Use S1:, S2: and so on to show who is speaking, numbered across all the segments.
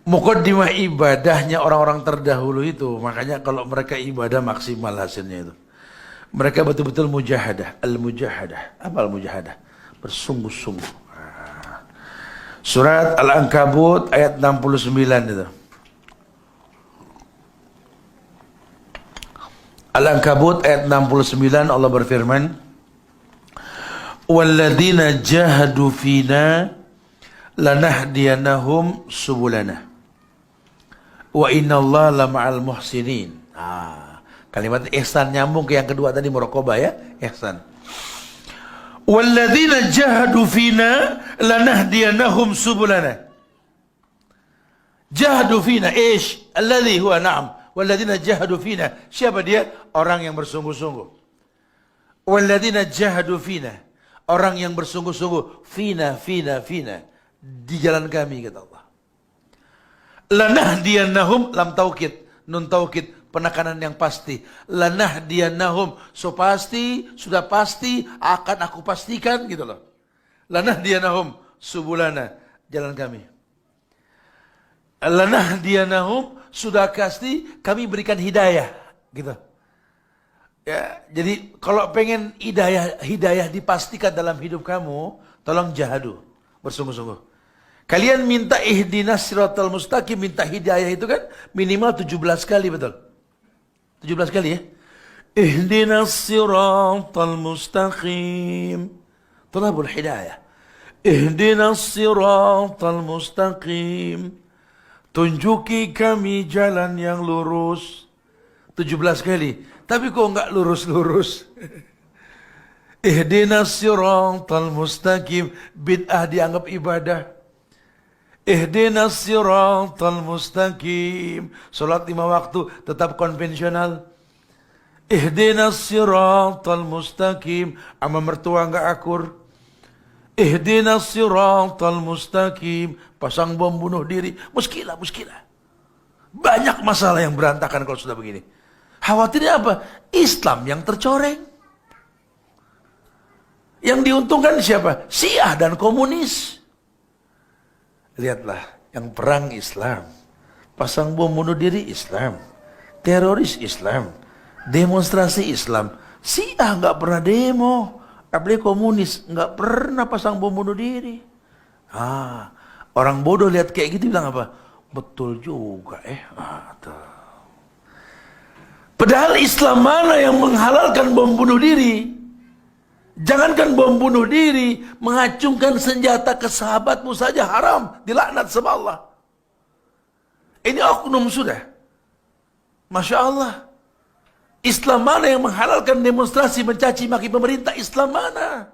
S1: mukaddimah ibadahnya orang-orang terdahulu itu, makanya kalau mereka ibadah maksimal hasilnya itu. Mereka betul-betul mujahadah, al-mujahadah. Apa al-mujahadah? Bersungguh-sungguh. Surat Al-Ankabut ayat 69 itu. Al-Ankabut ayat 69 Allah berfirman, "Walladzina jahadu fina lanahdiyanahum subulana wa innallaha lama'al muhsinin." Kalimat ihsan nyambung ke yang kedua tadi, muraqabah ya, ihsan. Walladzina jahadu fina lanahdiyanahum subulana. Jahadu fina ish alladhi huwa na'am. Walladzina jahadu fina, siapa dia? Orang yang bersungguh-sungguh. Walladzina jahadu fina, orang yang bersungguh-sungguh, fina di jalan kami, kata Allah. Lanahdiyannahum, lam taukid, nun taukid, penekanan yang pasti. Lanahdiyannahum, so pasti, sudah pasti, akan aku pastikan, gitu loh. Lanahdiyannahum subulana, jalan kami. Lanahdiyannahum, sudah pasti kami berikan hidayah, gitu. Ya, jadi kalau pengen hidayah dipastikan dalam hidup kamu, tolong jahadu, bersungguh-sungguh. Kalian minta ihdinas siratal mustaqim, minta hidayah itu kan minimal 17 kali, betul? 17 kali ya. Ihdinas siratal mustaqim, talabul hidayah. Ihdinas siratal mustaqim, tunjuki kami jalan yang lurus. 17 kali. Tapi kok enggak lurus-lurus? Ihdinas siratal mustaqim, bid'ah dianggap ibadah. Ihdinas siratal mustaqim, salat 5 waktu tetap konvensional. Ihdinas siratal mustaqim, sama mertua enggak akur. Ihdinas siratal mustaqim, pasang bom bunuh diri, muskilah. Banyak masalah yang berantakan kalau sudah begini. Khawatirnya apa? Islam yang tercoreng. Yang diuntungkan siapa? Syiah dan komunis. Lihatlah, yang perang Islam, pasang bom bunuh diri Islam, teroris Islam, demonstrasi Islam. Syiah nggak pernah demo, apalagi komunis nggak pernah pasang bom bunuh diri. Orang bodoh lihat kayak gitu bilang apa? Betul juga tuh. Padahal Islam mana yang menghalalkan bom bunuh diri? Jangankan bom bunuh diri, mengacungkan senjata ke sahabatmu saja haram, dilaknat sama Allah. Ini oknum sudah. Masya Allah. Islam mana yang menghalalkan demonstrasi mencaci maki pemerintah? Islam mana?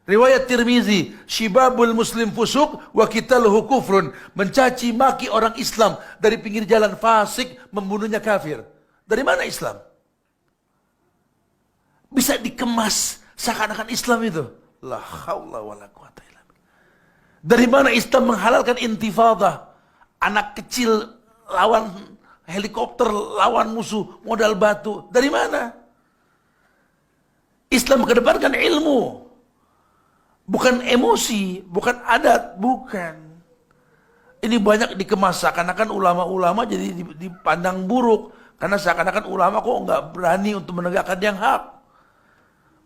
S1: Riwayat Tirmizi, syibabul muslim fusuk wa qitaluhu kufrun. Mencaci maki orang Islam dari pinggir jalan fasik, membunuhnya kafir. Dari mana Islam? Bisa dikemas seakan-akan Islam itu. La haula wala quwata illa billah. Dari mana Islam menghalalkan intifadah? Anak kecil lawan helikopter, lawan musuh modal batu. Dari mana? Islam mengedepankan ilmu. Bukan emosi, bukan adat, bukan. Ini banyak dikemas seakan-akan ulama-ulama jadi dipandang buruk. Karena seakan-akan ulama kok nggak berani untuk menegakkan yang hak.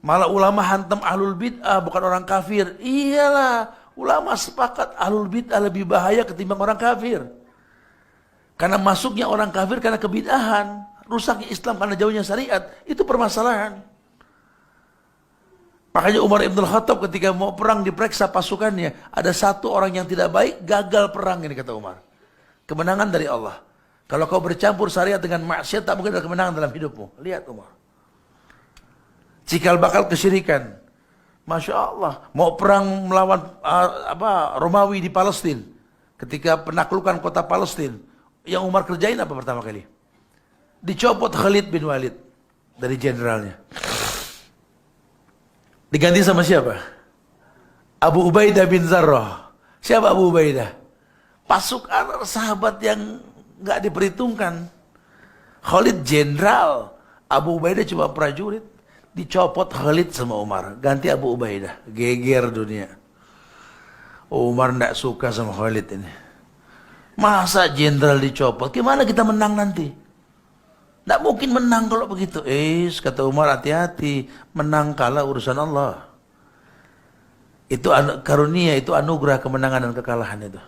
S1: Malah ulama hantam ahlul bid'ah, bukan orang kafir. Iyalah, ulama sepakat ahlul bid'ah lebih bahaya ketimbang orang kafir. Karena masuknya orang kafir karena kebid'ahan. Rusaknya Islam karena jauhnya syariat. Itu permasalahan. Makanya Umar Ibn Khattab ketika mau perang diperiksa pasukannya. Ada satu orang yang tidak baik, gagal perang ini kata Umar. Kemenangan dari Allah. Kalau kau bercampur syariat dengan maksiat, tak mungkin ada kemenangan dalam hidupmu. Lihat Umar. Cikal bakal kesyirikan. Masya Allah. Mau perang melawan Romawi di Palestina. Ketika penaklukan kota Palestina. Yang Umar kerjain apa pertama kali? Dicopot Khalid bin Walid. Dari jenderalnya. Diganti sama siapa? Abu Ubaidah bin Zarrah. Siapa Abu Ubaidah? Pasukan sahabat yang nggak diperhitungkan. Khalid jenderal, Abu Ubaidah cuma prajurit. Dicopot Khalid sama Umar, ganti Abu Ubaidah. Geger dunia. Umar nggak suka sama Khalid ini. Masa jenderal dicopot? Gimana kita menang nanti? Tidak mungkin menang kalau begitu. Kata Umar, hati-hati. Menang kalah urusan Allah. Itu karunia, itu anugerah kemenangan dan kekalahan itu.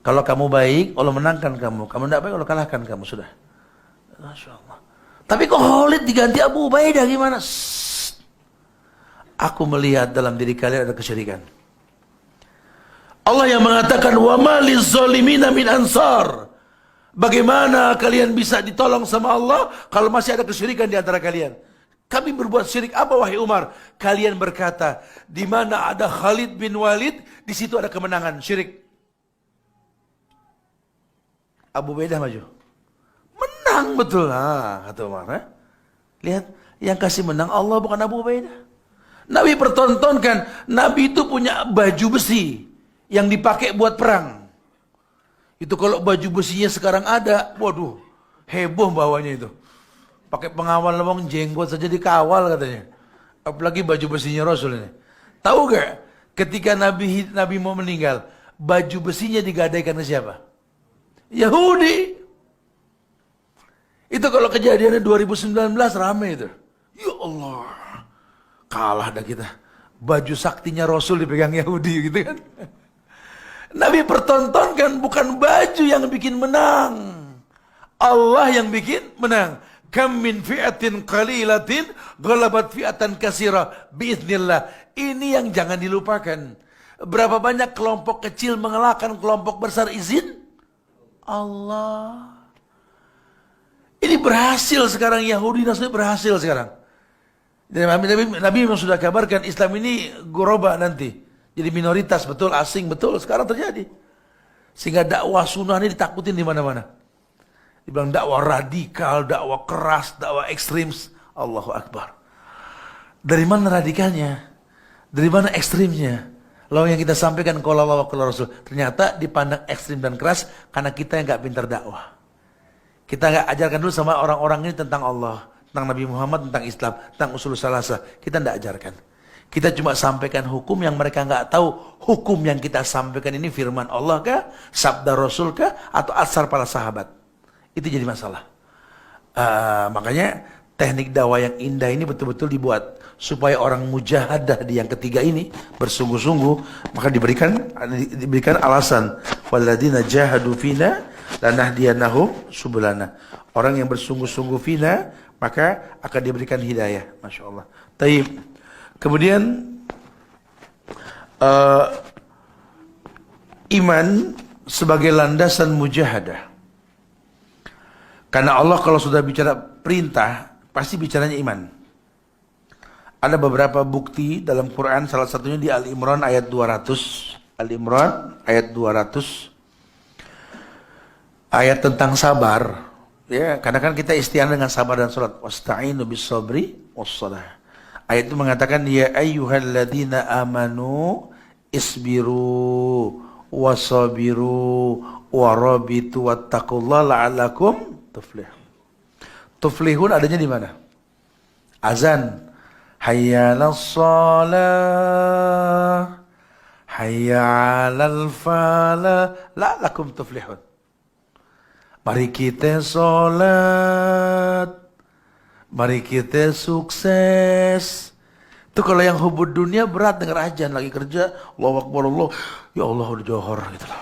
S1: Kalau kamu baik, Allah menangkan kamu. Kamu tidak baik, Allah kalahkan kamu. Sudah. Masya Allah. Tapi kok Khalid diganti Abu Ubaidah gimana? Aku melihat dalam diri kalian ada kesyirikan. Allah yang mengatakan wa ma liz-zalimina min ansar. Bagaimana kalian bisa ditolong sama Allah kalau masih ada kesyirikan di antara kalian? Kami berbuat syirik apa wahai Umar? Kalian berkata, di mana ada Khalid bin Walid, di situ ada kemenangan syirik. Abu Ubaidah maju. Menang betul. Kata Umar. Lihat, yang kasih menang Allah bukan Abu Ubaidah. Nabi pertontonkan, Nabi itu punya baju besi yang dipakai buat perang. Itu kalau baju besinya sekarang ada, waduh, heboh bawanya itu. Pakai pengawal lewang jenggot saja dikawal katanya. Apalagi baju besinya Rasul ini. Tahu gak? Ketika Nabi mau meninggal, baju besinya digadaikan ke siapa? Yahudi. Itu kalau kejadiannya 2019 rame itu. Ya Allah, kalah dah kita. Baju saktinya Rasul dipegang Yahudi gitu kan. Nabi pertontonkan bukan baju yang bikin menang. Allah yang bikin menang. Kam min fi'atin qalilatin ghalabat fi'atan katsira biiznillah. Ini yang jangan dilupakan. Berapa banyak kelompok kecil mengalahkan kelompok besar izin Allah. Ini berhasil sekarang, Yahudi Nasrani berhasil sekarang. Nabi memang sudah kabarkan Islam ini goroba nanti. Jadi minoritas, betul, asing, betul. Sekarang terjadi. Sehingga dakwah sunnah ini ditakutin di mana-mana. Dibilang dakwah radikal, dakwah keras, dakwah ekstrim. Allahu Akbar. Dari mana radikalnya? Dari mana ekstrimnya? Lalu yang kita sampaikan qala Allah wa qala Rasul. Ternyata dipandang ekstrim dan keras karena kita yang gak pintar dakwah. Kita gak ajarkan dulu sama orang-orang ini tentang Allah, tentang Nabi Muhammad, tentang Islam, tentang usul salasah. Kita gak ajarkan. Kita cuma sampaikan hukum yang mereka nggak tahu. Hukum yang kita sampaikan ini firman Allah kah, sabda Rasul kah, atau asar para sahabat. Itu jadi masalah. Makanya teknik dakwah yang indah ini betul-betul dibuat supaya orang mujahadah di yang ketiga ini bersungguh-sungguh, maka diberikan alasan. Walladzina jahadu fina lanahdiyanahum subulana. Orang yang bersungguh-sungguh fina maka akan diberikan hidayah. Masya Allah. Taib. Kemudian iman sebagai landasan mujahadah. Karena Allah kalau sudah bicara perintah, pasti bicaranya iman. Ada beberapa bukti dalam Quran, salah satunya di Al-Imran ayat 200. Al-Imran ayat 200. Ayat tentang sabar. Ya, karena kan kita isti'anah dengan sabar dan salat. Wasta'inu bis sabri wassalah. Ayat itu mengatakan ya ayyuhalladzina amanu isbiru wasabiru warabitu wattaqullaha la'allakum tuflihun. Tuflihun adanya di mana? Azan. Hayya 'alas shalah, hayya 'alal falah, la'allakum tuflihun. Mari kita salat, mari kita sukses. Itu kalau yang hubud dunia berat denger ajan lagi kerja, Allahu Akbar Allah, ya Allah udah johor gitu loh.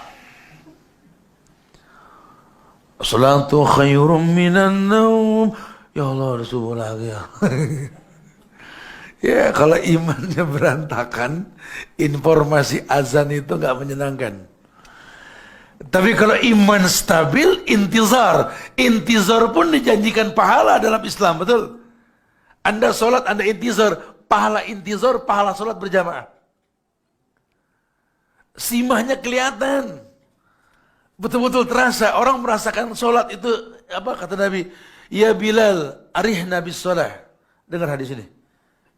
S1: Salatu khairum minan naum, ya Allah udah subuh lagi ya. Ya kalau imannya berantakan, informasi azan itu nggak menyenangkan. Tapi kalau iman stabil, intizar pun dijanjikan pahala dalam Islam, betul? Anda sholat, Anda intizar, pahala sholat berjamaah. Simahnya kelihatan, betul-betul terasa. Orang merasakan sholat itu, apa kata Nabi? Ya Bilal, arihna bis sholah. Dengar hadis ini.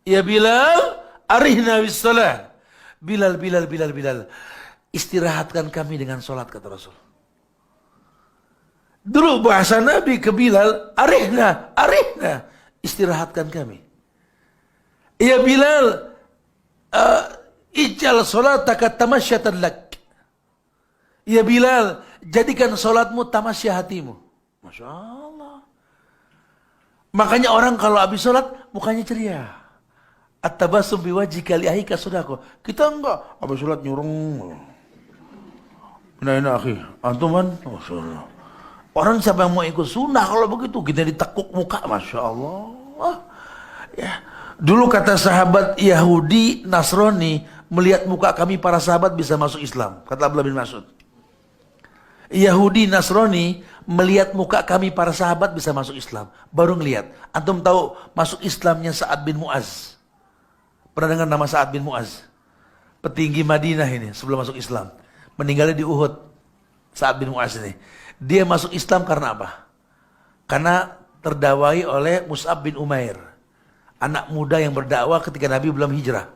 S1: Ya Bilal, arihna bis sholah. Bilal. Istirahatkan kami dengan sholat, kata Rasul. Dulu bahasa Nabi ke Bilal, arihna, istirahatkan kami. Ya Bilal, ijal sholataka tamasyatan lak. Ya Bilal, Jadikan sholatmu tamasya hatimu. Masya Allah. Makanya orang kalau habis sholat mukanya ceria. At-tabassum biwajhika li ahika sodako. Kita enggak habis sholat nyurung. Nah akhi, antum kan, Masya Allah. Orang siapa yang mau ikut sunnah kalau begitu kita ditekuk muka, Masya Allah. Ya. Dulu kata sahabat Yahudi Nasrani, melihat muka kami para sahabat bisa masuk Islam. Kata Abdullah bin Mas'ud. Yahudi Nasrani melihat muka kami para sahabat bisa masuk Islam. Baru ngelihat. Antum tahu masuk Islamnya Sa'ad bin Mu'az? Pernah dengar nama Sa'ad bin Mu'az? Petinggi Madinah ini sebelum masuk Islam. Meninggalnya di Uhud. Sa'ad bin Mu'az ini. Dia masuk Islam karena apa? Karena terdawai oleh Mus'ab bin Umair. Anak muda yang berdakwah ketika Nabi belum hijrah.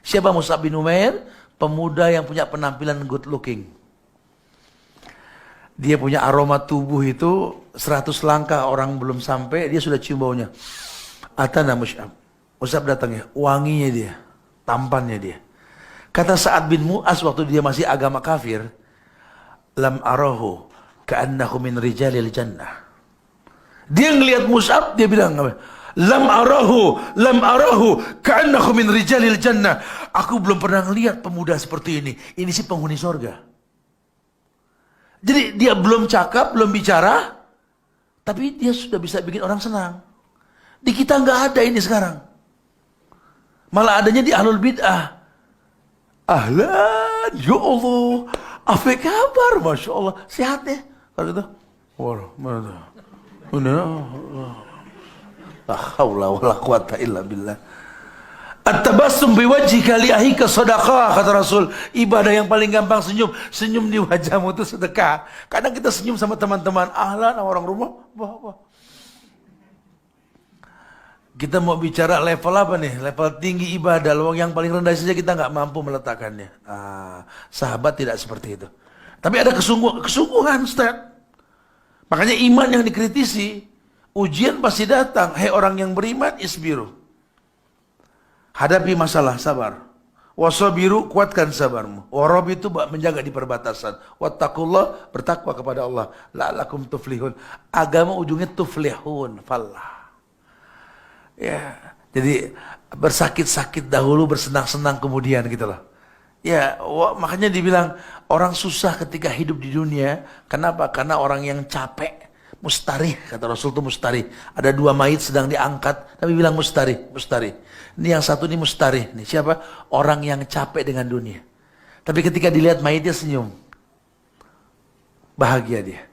S1: Siapa Mus'ab bin Umair? Pemuda yang punya penampilan good looking. Dia punya aroma tubuh itu 100 langkah orang belum sampai, dia sudah cium baunya. Atana Mus'ab. Mus'ab datangnya, wanginya dia, tampannya dia. Kata Sa'ad bin Mu'az waktu dia masih agama kafir, lam arahu ka'annahu min rijalil jannah. Dia ngelihat Mus'ab, dia bilang, lam arahu ka'annahu min rijalil jannah. Aku belum pernah ngelihat pemuda seperti ini. Ini sih penghuni surga. Jadi dia belum cakap, belum bicara, tapi dia sudah bisa bikin orang senang. Di kita nggak ada ini sekarang. Malah adanya di ahlul bid'ah. Ahlan, ya Allah, apa kabar? Masya Allah, sehat ya? Kalau itu, waduh, mana? La haula wala quwata illa billah. At-tabassum biwajhika li ahika sedekah, kata Rasul. Ibadah yang paling gampang senyum. Senyum di wajahmu itu sedekah. Kadang kita senyum sama teman-teman, ahlan sama orang rumah. Kita mau bicara level apa nih? Level tinggi ibadah. Yang paling rendah saja kita nggak mampu meletakkannya. Sahabat tidak seperti itu. Tapi ada kesungguhan, Ustaz. Makanya iman yang dikritisi, ujian pasti datang. Hei orang yang beriman, isbiru. Hadapi masalah, sabar. Wasabiru, kuatkan sabarmu. Warabitu, menjaga di perbatasan. Wattaqullah, bertakwa kepada Allah. La'alakum tuflihun. Agama ujungnya tuflihun, fallah. Ya, jadi bersakit-sakit dahulu, bersenang-senang kemudian gitu loh. Ya, makanya dibilang orang susah ketika hidup di dunia. Kenapa? Karena orang yang capek. Mustarih, kata Rasul itu mustarih. Ada 2 mayit sedang diangkat, tapi bilang mustarih. Ini yang satu ini mustarih. Nih, siapa? Orang yang capek dengan dunia. Tapi ketika dilihat mayitnya senyum. Bahagia dia.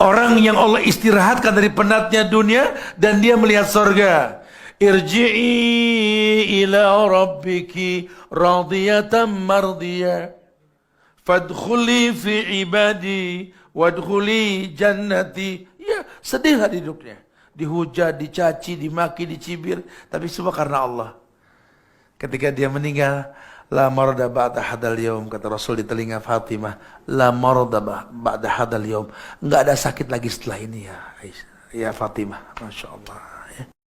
S1: Orang yang Allah istirahatkan dari penatnya dunia dan dia melihat surga. Irji'i ila rabbiki radiyatan mardiyah. Fadkhuli fi ibadi wadkhuli jannati. Ya, sedihlah hidupnya. Dihujat, dicaci, dimaki, dicibir, tapi semua karena Allah. Ketika dia meninggal, la marada ba'da hadal yaum, kata Rasul di telinga Fatimah, la marada ba'da hadal yaum. Enggak ada sakit lagi setelah ini ya. Ya Fatimah, Masya Allah.